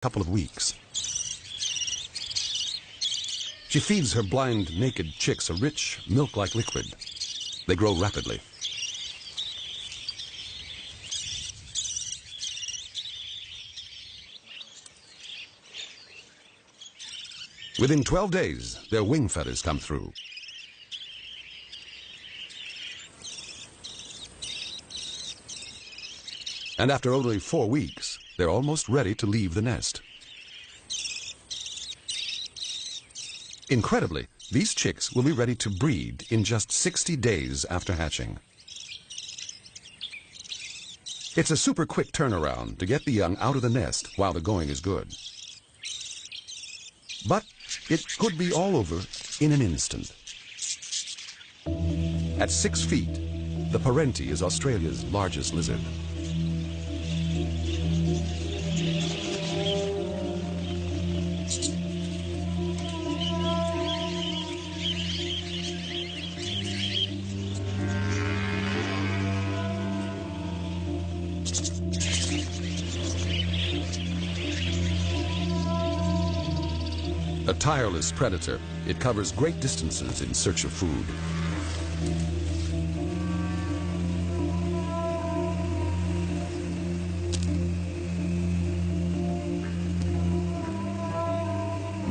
couple of weeks. She feeds her blind, naked chicks a rich, milk-like liquid. They grow rapidly. Within 12 days, their wing feathers come through. And after only 4 weeks, they're almost ready to leave the nest. Incredibly, these chicks will be ready to breed in just 60 days after hatching. It's a super quick turnaround to get the young out of the nest while the going is good. But it could be all over in an instant. At 6 feet, the Parenti is Australia's largest lizard. A tireless predator, it covers great distances in search of food.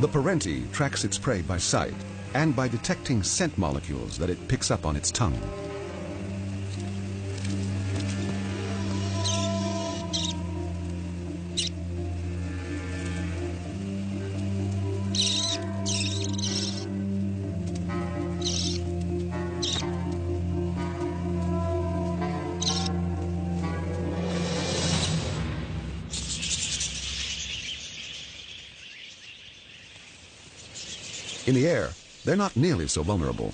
The Parenti tracks its prey by sight and by detecting scent molecules that it picks up on its tongue. In the air, they're not nearly so vulnerable.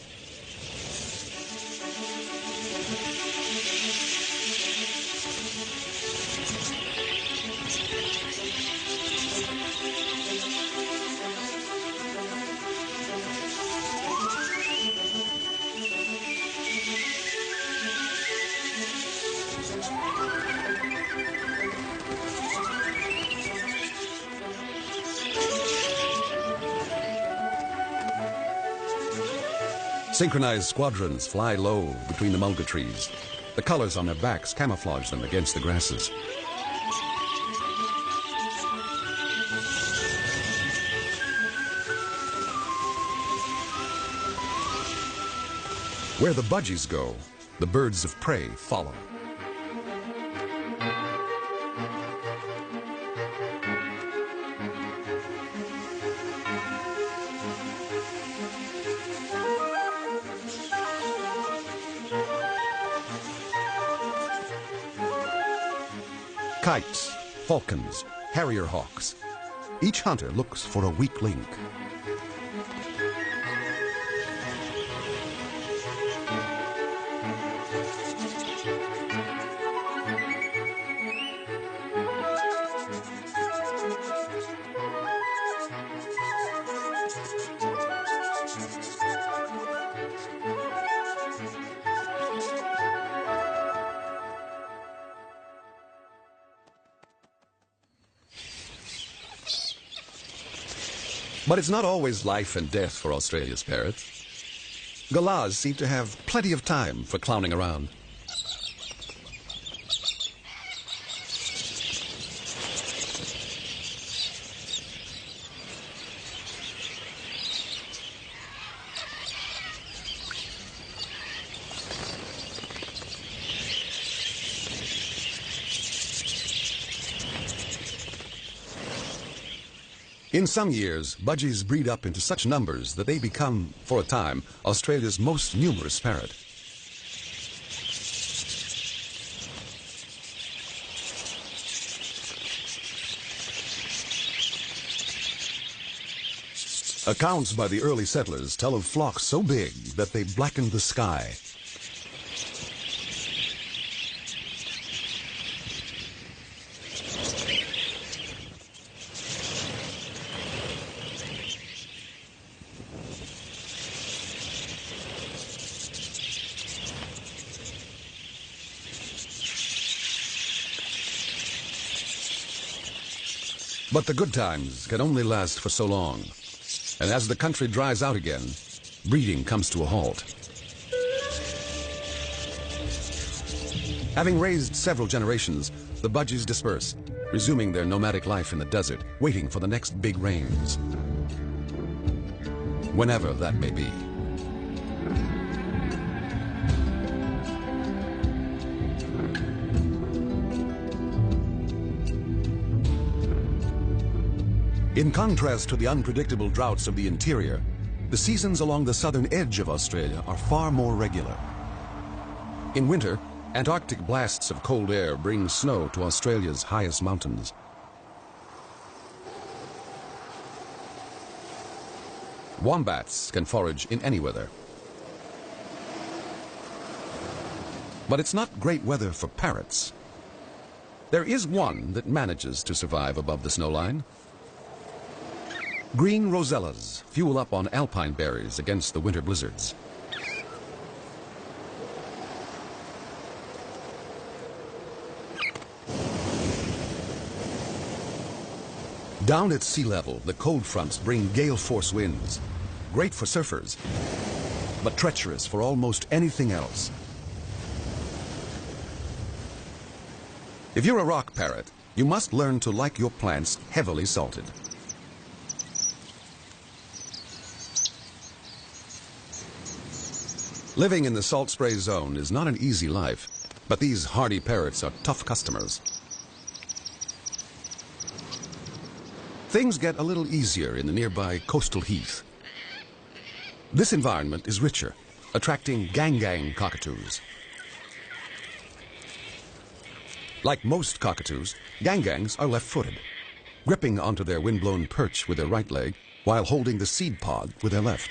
Synchronized squadrons fly low between the mulga trees. The colors on their backs camouflage them against the grasses. Where the budgies go, the birds of prey follow. Kites, falcons, harrier hawks. Each hunter looks for a weak link. But it's not always life and death for Australia's parrots. Galahs seem to have plenty of time for clowning around. In some years, budgies breed up into such numbers that they become, for a time, Australia's most numerous parrot. Accounts by the early settlers tell of flocks so big that they blackened the sky. But the good times can only last for so long. And as the country dries out again, breeding comes to a halt. Having raised several generations, the budgies disperse, resuming their nomadic life in the desert, waiting for the next big rains. Whenever that may be. In contrast to the unpredictable droughts of the interior, the seasons along the southern edge of Australia are far more regular. In winter, Antarctic blasts of cold air bring snow to Australia's highest mountains. Wombats can forage in any weather. But it's not great weather for parrots. There is one that manages to survive above the snowline. Green rosellas fuel up on alpine berries against the winter blizzards. Down at sea level, the cold fronts bring gale-force winds, great for surfers, but treacherous for almost anything else. If you're a rock parrot, you must learn to like your plants heavily salted. Living in the salt spray zone is not an easy life, but these hardy parrots are tough customers. Things get a little easier in the nearby coastal heath. This environment is richer, attracting gang-gang cockatoos. Like most cockatoos, gang-gangs are left-footed, gripping onto their wind-blown perch with their right leg while holding the seed pod with their left.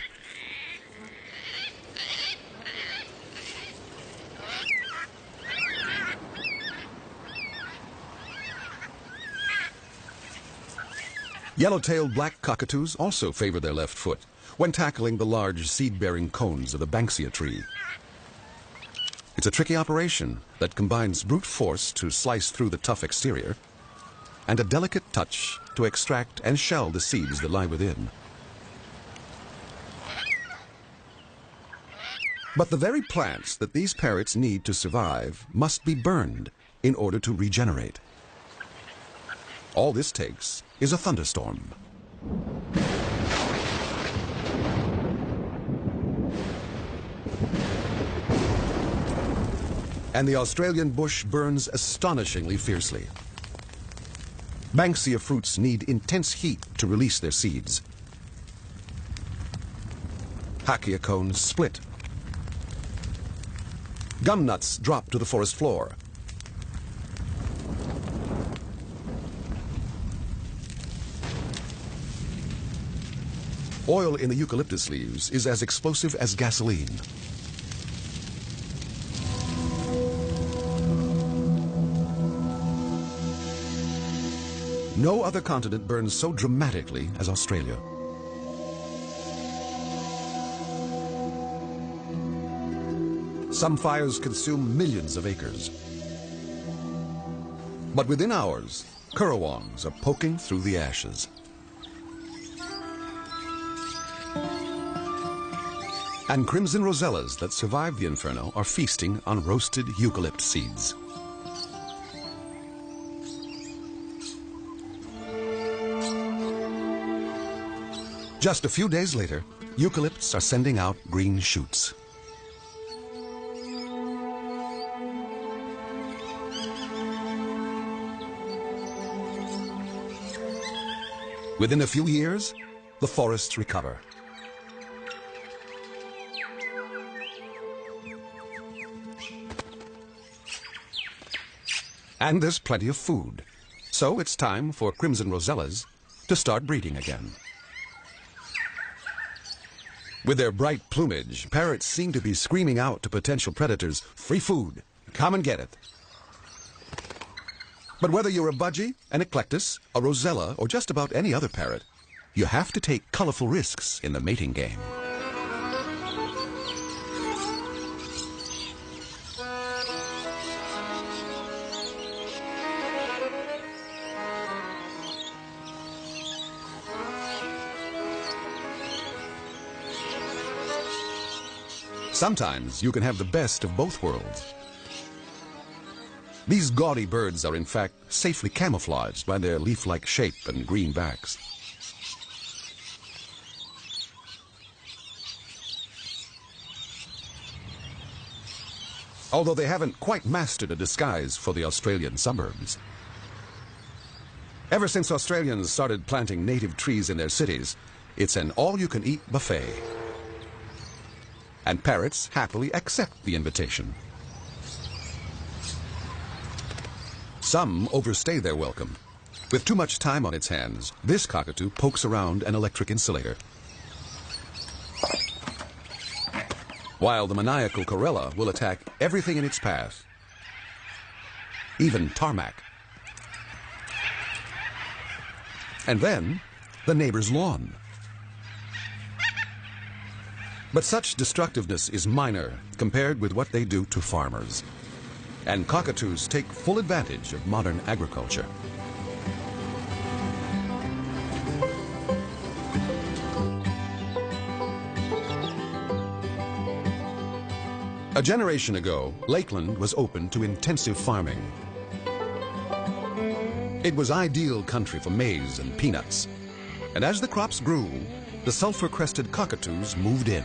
Yellow-tailed black cockatoos also favor their left foot when tackling the large seed-bearing cones of the Banksia tree. It's a tricky operation that combines brute force to slice through the tough exterior and a delicate touch to extract and shell the seeds that lie within. But the very plants that these parrots need to survive must be burned in order to regenerate. All this takes is a thunderstorm. And the Australian bush burns astonishingly fiercely. Banksia fruits need intense heat to release their seeds. Hakea cones split. Gum nuts drop to the forest floor. Oil in the eucalyptus leaves is as explosive as gasoline. No other continent burns so dramatically as Australia. Some fires consume millions of acres. But within hours, currawongs are poking through the ashes. And crimson rosellas that survive the inferno are feasting on roasted eucalypt seeds. Just a few days later, eucalypts are sending out green shoots. Within a few years, the forests recover. And there's plenty of food. So it's time for crimson rosellas to start breeding again. With their bright plumage, parrots seem to be screaming out to potential predators, "Free food, come and get it." But whether you're a budgie, an eclectus, a rosella, or just about any other parrot, you have to take colorful risks in the mating game. Sometimes you can have the best of both worlds. These gaudy birds are in fact safely camouflaged by their leaf-like shape and green backs. Although they haven't quite mastered a disguise for the Australian suburbs. Ever since Australians started planting native trees in their cities, it's an all-you-can-eat buffet. And parrots happily accept the invitation. Some overstay their welcome. With too much time on its hands, this cockatoo pokes around an electric insulator. While the maniacal Corella will attack everything in its path, even tarmac. And then, the neighbor's lawn. But such destructiveness is minor compared with what they do to farmers. And cockatoos take full advantage of modern agriculture. A generation ago, Lakeland was open to intensive farming. It was ideal country for maize and peanuts. And as the crops grew, the sulfur-crested cockatoos moved in.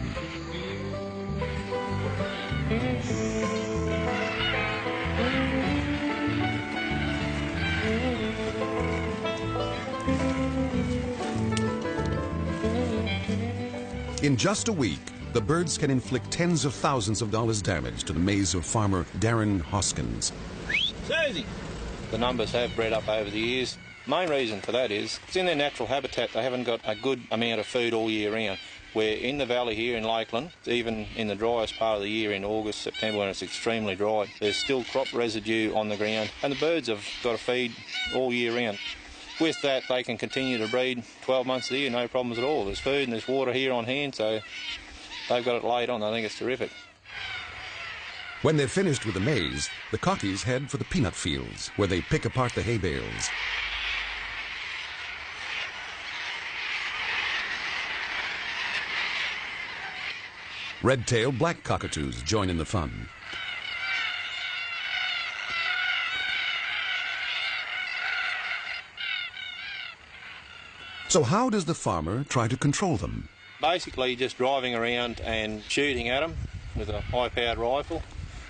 In just a week, the birds can inflict tens of thousands of dollars damage to the maize of farmer Darren Hoskins. Susie! The numbers have bred up over the years. Main reason for that is, it's in their natural habitat, they haven't got a good amount of food all year round. Where in the valley here in Lakeland, even in the driest part of the year in August, September when it's extremely dry, there's still crop residue on the ground and the birds have got to feed all year round. With that, they can continue to breed 12 months of the year, no problems at all. There's food and there's water here on hand, so they've got it laid on. I think it's terrific. When they're finished with the maize, the cockies head for the peanut fields, where they pick apart the hay bales. Red-tailed black cockatoos join in the fun. So how does the farmer try to control them? Basically just driving around and shooting at them with a high-powered rifle.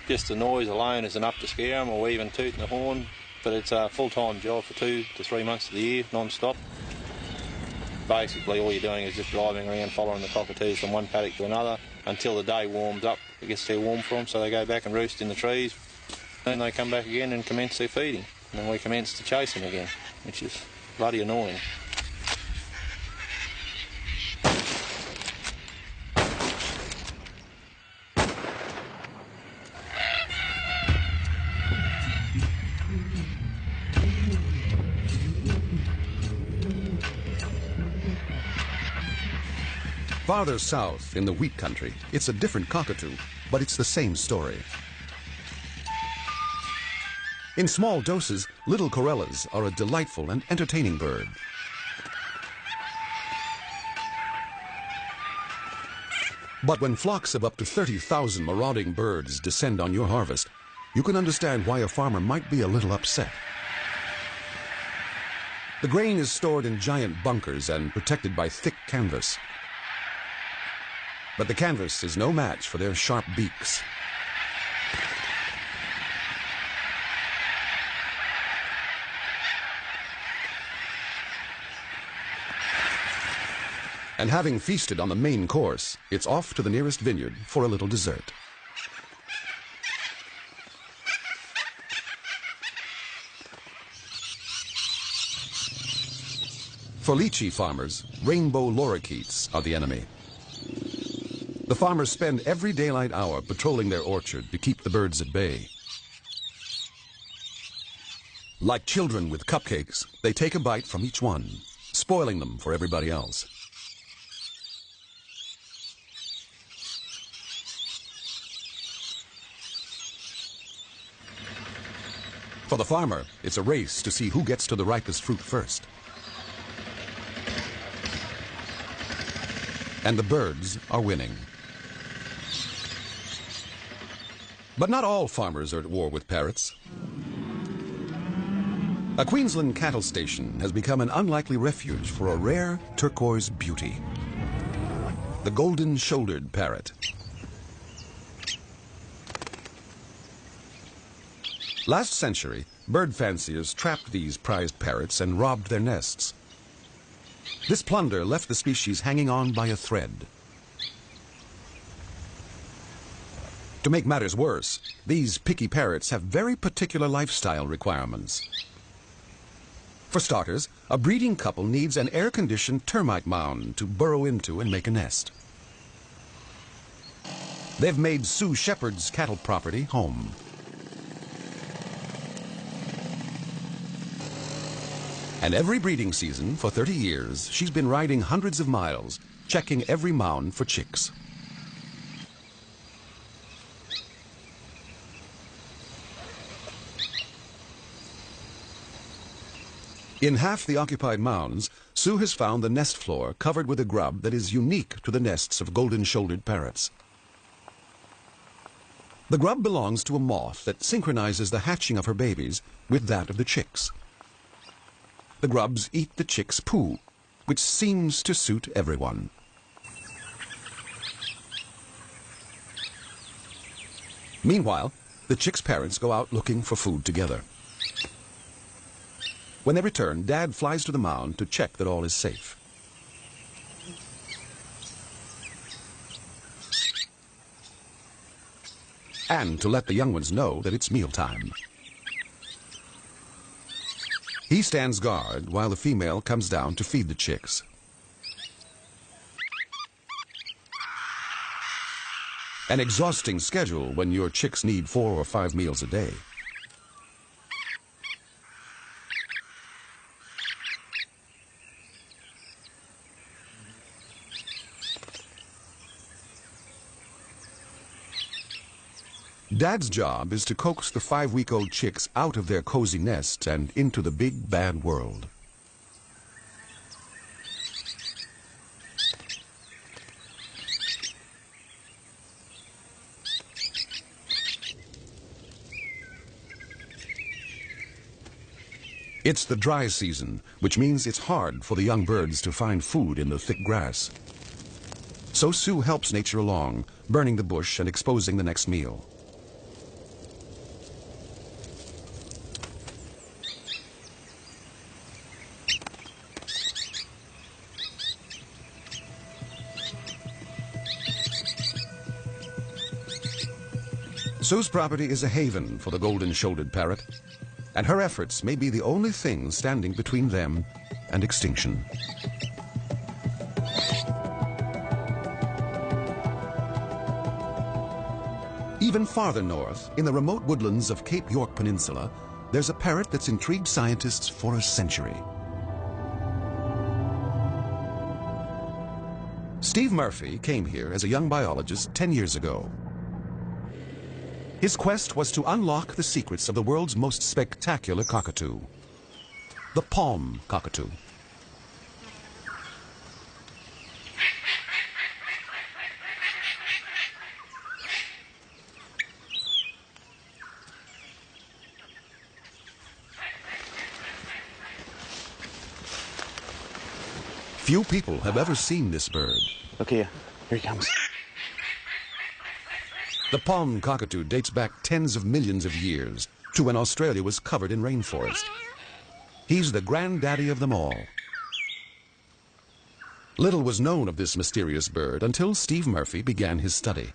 Just the noise alone is enough to scare them, or even tooting the horn. But it's a full-time job for 2 to 3 months of the year, non-stop. Basically all you're doing is just driving around following the cockatoos from one paddock to another until the day warms up. It gets too warm for them, so they go back and roost in the trees. Then they come back again and commence their feeding. And then we commence to chase them again, which is bloody annoying. Farther south, in the wheat country, it's a different cockatoo, but it's the same story. In small doses, little corellas are a delightful and entertaining bird. But when flocks of up to 30,000 marauding birds descend on your harvest, you can understand why a farmer might be a little upset. The grain is stored in giant bunkers and protected by thick canvas. But the canvas is no match for their sharp beaks. And having feasted on the main course, it's off to the nearest vineyard for a little dessert. For lychee farmers, rainbow lorikeets are the enemy. The farmers spend every daylight hour patrolling their orchard to keep the birds at bay. Like children with cupcakes, they take a bite from each one, spoiling them for everybody else. For the farmer, it's a race to see who gets to the ripest fruit first. And the birds are winning. But not all farmers are at war with parrots. A Queensland cattle station has become an unlikely refuge for a rare turquoise beauty, the golden-shouldered parrot. Last century, bird fanciers trapped these prized parrots and robbed their nests. This plunder left the species hanging on by a thread. To make matters worse, these picky parrots have very particular lifestyle requirements. For starters, a breeding couple needs an air-conditioned termite mound to burrow into and make a nest. They've made Sue Shepherd's cattle property home. And every breeding season for 30 years, she's been riding hundreds of miles, checking every mound for chicks. In half the occupied mounds, Sue has found the nest floor covered with a grub that is unique to the nests of golden-shouldered parrots. The grub belongs to a moth that synchronizes the hatching of her babies with that of the chicks. The grubs eat the chicks' poo, which seems to suit everyone. Meanwhile, the chicks' parents go out looking for food together. When they return, Dad flies to the mound to check that all is safe. And to let the young ones know that it's mealtime. He stands guard while the female comes down to feed the chicks. An exhausting schedule when your chicks need 4 or 5 meals a day. Dad's job is to coax the 5-week-old chicks out of their cozy nest and into the big bad world. It's the dry season, which means it's hard for the young birds to find food in the thick grass. So Sue helps nature along, burning the bush and exposing the next meal. Sue's property is a haven for the golden-shouldered parrot, and her efforts may be the only thing standing between them and extinction. Even farther north, in the remote woodlands of Cape York Peninsula, there's a parrot that's intrigued scientists for a century. Steve Murphy came here as a young biologist 10 years ago. His quest was to unlock the secrets of the world's most spectacular cockatoo, the palm cockatoo. Few people have ever seen this bird. Look here he comes. The palm cockatoo dates back tens of millions of years to when Australia was covered in rainforest. He's the granddaddy of them all. Little was known of this mysterious bird until Steve Murphy began his study.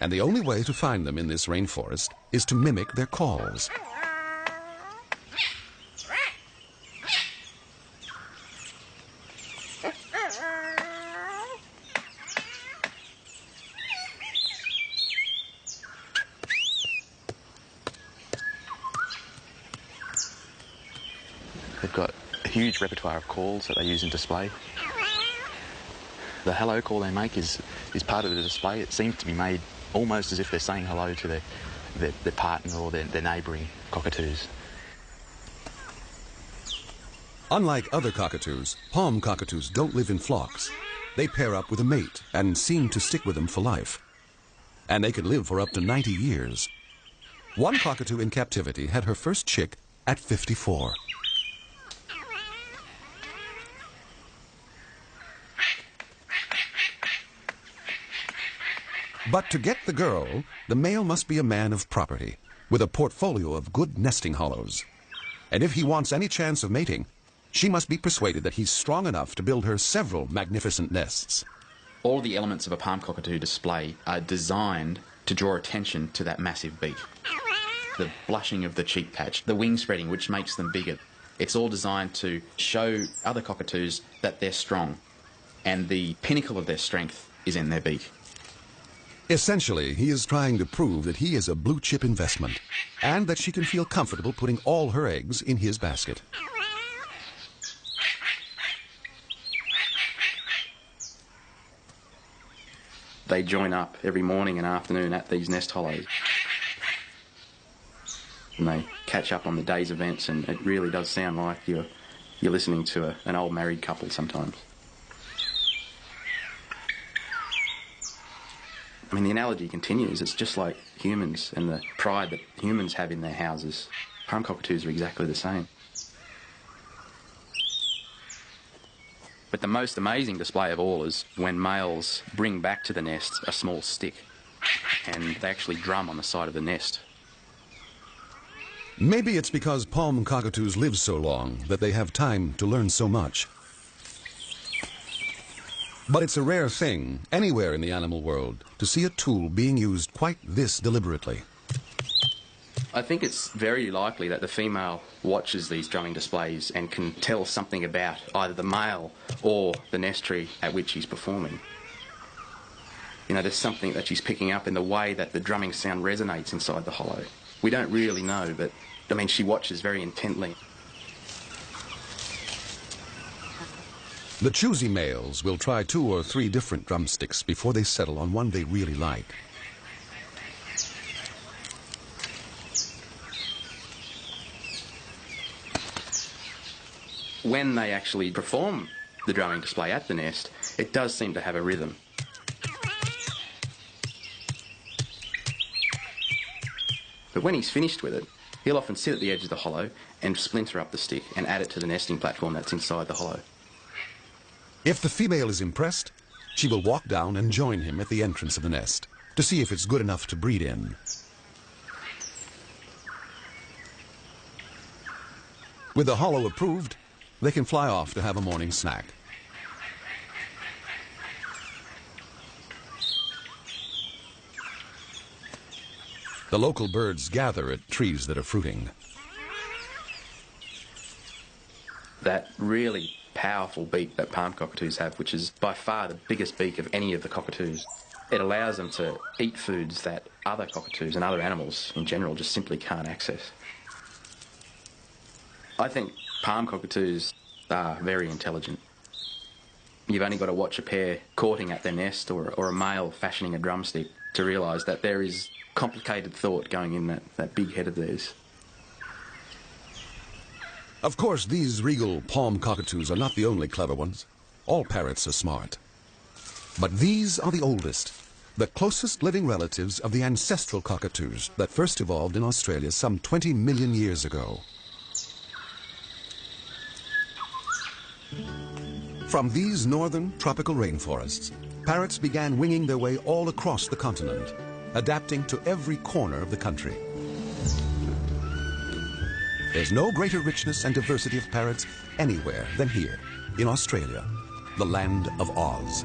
And the only way to find them in this rainforest is to mimic their calls. They've got a huge repertoire of calls that they use in display. The hello call they make is part of the display. It seems to be made almost as if they're saying hello to their partner or their neighbouring cockatoos. Unlike other cockatoos, palm cockatoos don't live in flocks. they pair up with a mate and seem to stick with them for life. And they can live for up to 90 years. One cockatoo in captivity had her first chick at 54. But to get the girl, the male must be a man of property, with a portfolio of good nesting hollows. And if he wants any chance of mating, she must be persuaded that he's strong enough to build her several magnificent nests. All the elements of a palm cockatoo display are designed to draw attention to that massive beak. The blushing of the cheek patch, the wing spreading, which makes them bigger. It's all designed to show other cockatoos that they're strong, and the pinnacle of their strength is in their beak. Essentially, he is trying to prove that he is a blue-chip investment, and that she can feel comfortable putting all her eggs in his basket. They join up every morning and afternoon at these nest hollows. And they catch up on the day's events, and it really does sound like you're listening to an old married couple sometimes. I mean, the analogy continues. It's just like humans and the pride that humans have in their houses. Palm cockatoos are exactly the same. But the most amazing display of all is when males bring back to the nest a small stick, and they actually drum on the side of the nest. Maybe it's because palm cockatoos live so long that they have time to learn so much. But it's a rare thing, anywhere in the animal world, to see a tool being used quite this deliberately. I think it's very likely that the female watches these drumming displays and can tell something about either the male or the nest tree at which he's performing. You know, there's something that she's picking up in the way that the drumming sound resonates inside the hollow. We don't really know, but, I mean, she watches very intently. The choosy males will try 2 or 3 different drumsticks before they settle on one they really like. When they actually perform the drumming display at the nest, it does seem to have a rhythm. But when he's finished with it, he'll often sit at the edge of the hollow and splinter up the stick and add it to the nesting platform that's inside the hollow. If the female is impressed, she will walk down and join him at the entrance of the nest to see if it's good enough to breed in. With the hollow approved, they can fly off to have a morning snack. The local birds gather at trees that are fruiting. That really powerful beak that palm cockatoos have, which is by far the biggest beak of any of the cockatoos. It allows them to eat foods that other cockatoos and other animals in general just simply can't access. I think palm cockatoos are very intelligent. You've only got to watch a pair courting at their nest or a male fashioning a drumstick to realise that there is complicated thought going in that big head of theirs. Of course, these regal palm cockatoos are not the only clever ones. All parrots are smart. But these are the oldest, the closest living relatives of the ancestral cockatoos that first evolved in Australia some 20 million years ago. From these northern tropical rainforests, parrots began winging their way all across the continent, adapting to every corner of the country. There's no greater richness and diversity of parrots anywhere than here, in Australia, the land of Oz.